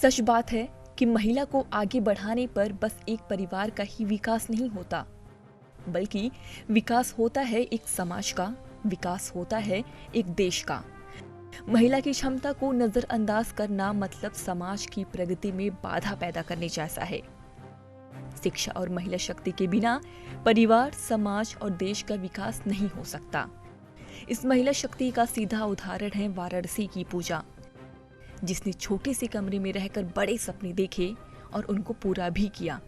सच बात है कि महिला को आगे बढ़ाने पर बस एक परिवार का ही विकास नहीं होता, बल्कि विकास होता है एक समाज का, विकास होता है एक देश का। महिला की क्षमता को नजरअंदाज करना मतलब समाज की प्रगति में बाधा पैदा करने जैसा है। शिक्षा और महिला शक्ति के बिना परिवार, समाज और देश का विकास नहीं हो सकता। इस महिला शक्ति का सीधा उदाहरण है वाराणसी की पूजा, जिसने छोटे से कमरे में रहकर बड़े सपने देखे और उनको पूरा भी किया।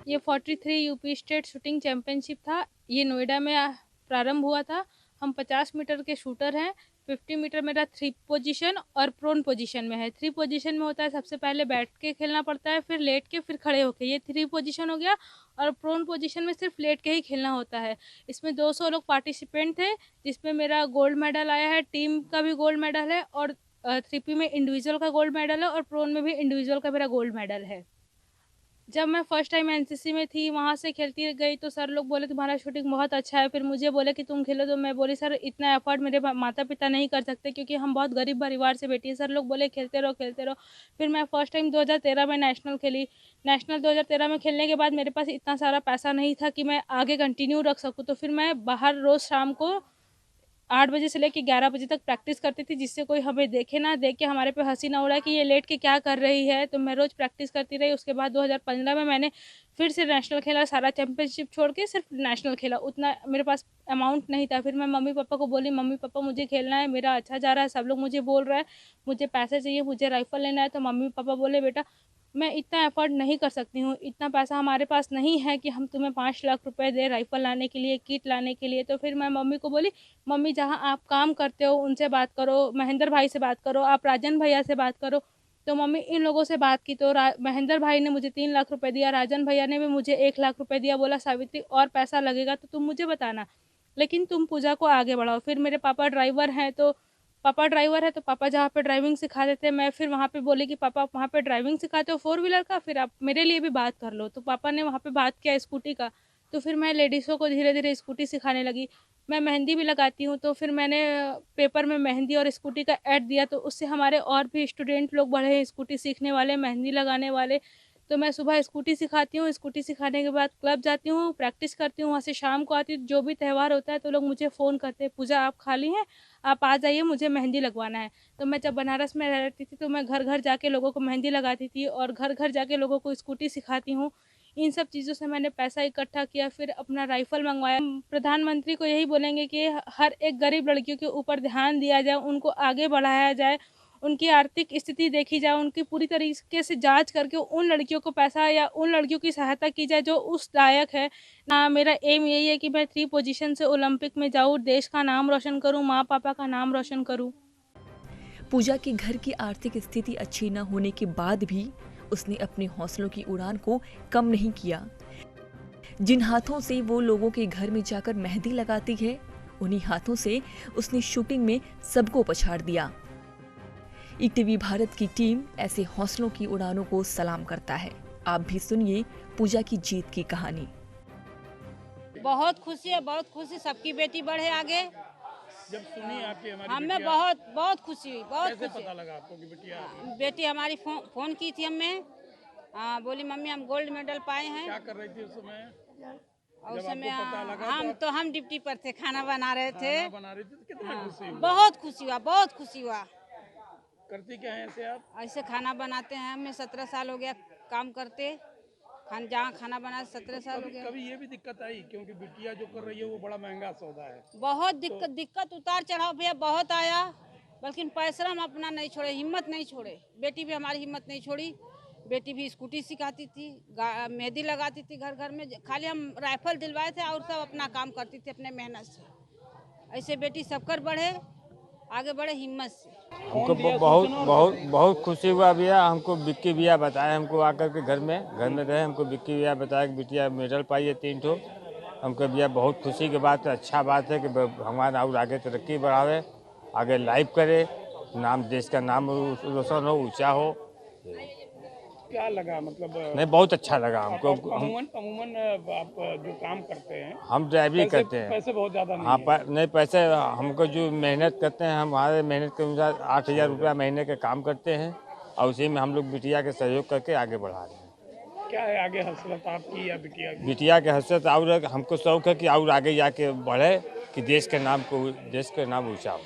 ये 43 यूपी स्टेट शूटिंग चैंपियनशिप था। ये नोएडा में प्रारंभ हुआ था। हम 50 मीटर के शूटर हैं। 50 मीटर मेरा 3 पोजीशन और प्रोन पोजीशन में है। 3 पोजीशन में होता है, सबसे पहले बैठ के खेलना पड़ता है, फिर लेट के, फिर खड़े होके। ये 3 पोजीशन हो गया। और प्रोन पोजीशन में सिर्फ लेट के ही खेलना होता है। इसमें 200 लोग पार्टिसिपेंट थे, जिसमें मेरा गोल्ड मेडल आया है। टीम का भी गोल्ड मेडल है और 3P में इंडिविजुअल का गोल्ड मेडल है और प्रोन में भी इंडिविजुअल का मेरा गोल्ड मेडल है। जब मैं फर्स्ट टाइम एनसीसी में थी, वहाँ से खेलती गई तो सर लोग बोले तुम्हारा शूटिंग बहुत अच्छा है। फिर मुझे बोले कि तुम खेलो, तो मैं बोली सर इतना एफर्ट मेरे माता पिता नहीं कर सकते, क्योंकि हम बहुत गरीब परिवार से बेटी है। सर लोग बोले खेलते रहो खेलते रहो। फिर मैं फर्स्ट टाइम 2013 में नेशनल खेली। नेशनल 2013 में खेलने के बाद मेरे पास इतना सारा पैसा नहीं था कि मैं आगे कंटिन्यू रख सकूँ। तो फिर मैं बाहर रोज़ शाम को 8 बजे से लेकर 11 बजे तक प्रैक्टिस करती थी, जिससे कोई हमें देखे ना, देख के हमारे पे हंसी ना उड़ाए कि ये लेट के क्या कर रही है। तो मैं रोज़ प्रैक्टिस करती रही। उसके बाद 2015 में मैंने फिर से नेशनल खेला। सारा चैंपियनशिप छोड़ के सिर्फ नेशनल खेला। उतना मेरे पास अमाउंट नहीं था। फिर मैं मम्मी पापा को बोली, मम्मी पापा मुझे खेलना है, मेरा अच्छा जा रहा है, सब लोग मुझे बोल रहे हैं, मुझे पैसे चाहिए, मुझे राइफल लेना है। तो मम्मी पापा बोले बेटा मैं इतना एफर्ट नहीं कर सकती हूँ, इतना पैसा हमारे पास नहीं है कि हम तुम्हें 5 लाख रुपए दे राइफल लाने के लिए, किट लाने के लिए। तो फिर मैं मम्मी को बोली, मम्मी जहाँ आप काम करते हो उनसे बात करो, महेंद्र भाई से बात करो, आप राजन भैया से बात करो। तो मम्मी इन लोगों से बात की तो महेंद्र भाई ने मुझे 3 लाख रुपए दिया, राजन भैया ने भी मुझे 1 लाख रुपए दिया। बोला सावित्री और पैसा लगेगा तो तुम मुझे बताना, लेकिन तुम पूजा को आगे बढ़ाओ। फिर मेरे पापा ड्राइवर हैं, तो पापा जहाँ पे ड्राइविंग सिखा देते हैं, मैं फिर वहाँ पे बोली कि पापा वहाँ पे ड्राइविंग सिखाते हो 4 व्हीलर का, फिर आप मेरे लिए भी बात कर लो। तो पापा ने वहाँ पे बात किया स्कूटी का। तो फिर मैं लेडीज़ों को धीरे धीरे स्कूटी सिखाने लगी। मैं मेहंदी भी लगाती हूँ, तो फिर मैंने पेपर में मेहंदी और स्कूटी का ऐड दिया, तो उससे हमारे और भी स्टूडेंट लोग बढ़े हैं, स्कूटी सीखने वाले, मेहंदी लगाने वाले। तो मैं सुबह स्कूटी सिखाती हूँ, स्कूटी सिखाने के बाद क्लब जाती हूँ, प्रैक्टिस करती हूँ, वहाँ से शाम को आती हूँ। जो भी त्यौहार होता है तो लोग मुझे फ़ोन करते हैं, पूजा आप खाली हैं, आप आ जाइए, मुझे मेहंदी लगवाना है। तो मैं जब बनारस में रहती थी तो मैं घर घर जाके लोगों को मेहंदी लगाती थी और घर घर जाके लोगों को स्कूटी सिखाती हूँ। इन सब चीज़ों से मैंने पैसा इकट्ठा किया, फिर अपना राइफल मंगवाया। प्रधानमंत्री को यही बोलेंगे कि हर एक गरीब लड़कियों के ऊपर ध्यान दिया जाए, उनको आगे बढ़ाया जाए, उनकी आर्थिक स्थिति देखी जाए, उनकी पूरी तरीके से जांच करके उन लड़कियों को पैसा या उन लड़कियों की सहायता की जाए जो उस लायक है ना। मेरा एम यही है कि मैं 3 पोजीशन से ओलंपिक में जाऊँ, देश का नाम रोशन करूँ, माँ पापा का नाम रोशन करूँ। पूजा के घर की आर्थिक स्थिति अच्छी न होने के बाद भी उसने अपने हौसलों की उड़ान को कम नहीं किया। जिन हाथों से वो लोगों के घर में जाकर मेहंदी लगाती है, उन्हीं हाथों से उसने शूटिंग में सबको पछाड़ दिया। ईटीवी भारत की टीम ऐसे हौसलों की उड़ानों को सलाम करता है। आप भी सुनिए पूजा की जीत की कहानी। बहुत खुशी है, बहुत खुशी, सबकी बेटी बढ़े आगे। जब सुनी आपकी हमारी हमें बिटिया, बहुत खुशी हुई, बहुत कैसे खुशी। पता लगा आपको कि बिटिया बेटी हमारी फोन की थी हमें, बोली मम्मी हम गोल्ड मेडल पाए हैं। क्या कर रही थी उस समय? और जब उस समय आपको पता लगा हम ड्यूटी पर थे, खाना बना रहे थे। खाना बना रही थी तो कितना खुशी हुआ? बहुत खुशी हुआ, बहुत खुशी हुआ। करती क्या है ऐसे आप? ऐसे खाना बनाते हैं, हमें 17 साल हो गया काम करते, जहाँ खाना बना 17 साल हो गया। कभी ये भी दिक्कत आई, क्योंकि बिटिया जो कर रही है वो बड़ा महंगा सौदा है। बहुत दिक्कत उतार चढ़ाव भैया बहुत आया, लेकिन परिश्रम अपना नहीं छोड़े, हिम्मत नहीं छोड़े। बेटी भी हमारी हिम्मत नहीं छोड़ी। बेटी भी स्कूटी सिखाती थी, मेहंदी लगाती थी घर घर में। खाली हम राइफल दिलवाए थे और सब अपना काम करती थी अपने मेहनत से। ऐसे बेटी सबकर बढ़े, आगे बढ़े हिम्मत से। हमको बहुत खुशी हुआ भैया। हमको विक्की भैया बताया, हमको आकर के घर में रहे, हमको विक्की भैया बताया कि बिटिया मेडल पाई है 3 ठो। हमको भैया बहुत खुशी की बात है, अच्छा बात है कि भगवान और आगे तरक्की बढ़ावे, आगे लाइव करे, नाम देश का नाम रोशन हो, ऊंचा हो। क्या लगा मतलब? नहीं, बहुत अच्छा लगा हमको। अमूमन आप जो काम करते हैं, हम ड्राइवरिंग करते हैं। पैसे बहुत ज्यादा नहीं हाँ, है। नहीं पैसे, हमको जो मेहनत करते हैं, हमारे मेहनत के अनुसार 8,000 रुपया महीने के काम करते हैं और उसी में हम लोग बिटिया के सहयोग करके आगे बढ़ा रहे हैं। क्या है आगे हसरत आपकी या बिटिया की? बिटिया के हसरत और हमको शौक है कि और आगे जाके बढ़े, कि देश के नाम ऊंचा हो।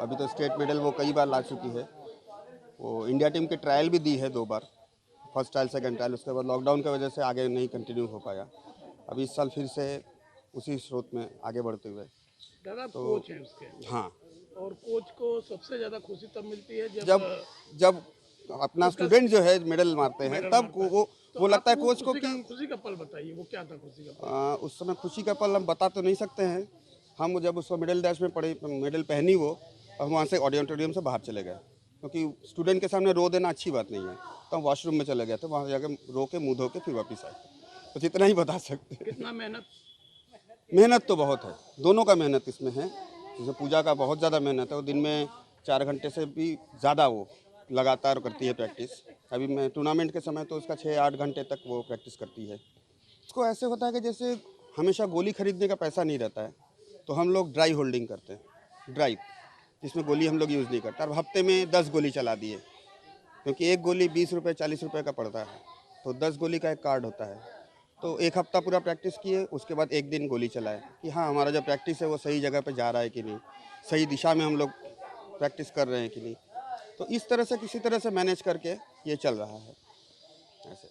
अभी तो स्टेट मेडल वो कई बार ला चुकी है। वो इंडिया टीम की ट्रायल भी दी है 2 बार, फर्स्ट ट्रायल सेकंड ट्रायल। उसके बाद लॉकडाउन की वजह से आगे नहीं कंटिन्यू हो पाया। अभी इस साल फिर से उसी स्रोत में आगे बढ़ते हुए। दादा कोच है उसके। हाँ, और कोच को सबसे ज्यादा खुशी तब मिलती है जब अपना स्टूडेंट जो है मेडल मारते हैं, तब वो लगता है कोच को कि खुशी का पल बताइए, वो क्या था खुशी का पल? उस समय खुशी का पल हम बता तो नहीं सकते हैं। हम जब उसको मिडल डैश में पड़े, मेडल पहनी वो, हम वहाँ से ऑडिटोरियम से बाहर चले गए, क्योंकि स्टूडेंट के सामने रो देना अच्छी बात नहीं है। तो हम वॉशरूम में चले गए थे, वहाँ जाकर रो के मुँह धो के फिर वापस आए। तो जितना ही बता सकते हैं। कितना मेहनत तो बहुत है, दोनों का मेहनत इसमें है। जैसे पूजा का बहुत ज़्यादा मेहनत है, वो दिन में 4 घंटे से भी ज़्यादा वो लगातार करती है प्रैक्टिस। अभी मैं टूर्नामेंट के समय तो उसका 6-8 घंटे तक वो प्रैक्टिस करती है। उसको ऐसे होता है कि जैसे हमेशा गोली खरीदने का पैसा नहीं रहता है, तो हम लोग ड्राई होल्डिंग करते हैं, ड्राई, जिसमें गोली हम लोग यूज़ नहीं करते। और हफ्ते में 10 गोली चला दिए, क्योंकि एक गोली 20 रुपये 40 रुपये का पड़ता है, तो 10 गोली का एक कार्ड होता है। तो 1 हफ्ता पूरा प्रैक्टिस किए, उसके बाद 1 दिन गोली चलाए कि हाँ हमारा जो प्रैक्टिस है वो सही जगह पे जा रहा है कि नहीं, सही दिशा में हम लोग प्रैक्टिस कर रहे हैं कि नहीं। तो इस तरह से किसी तरह से मैनेज करके ये चल रहा है ऐसे।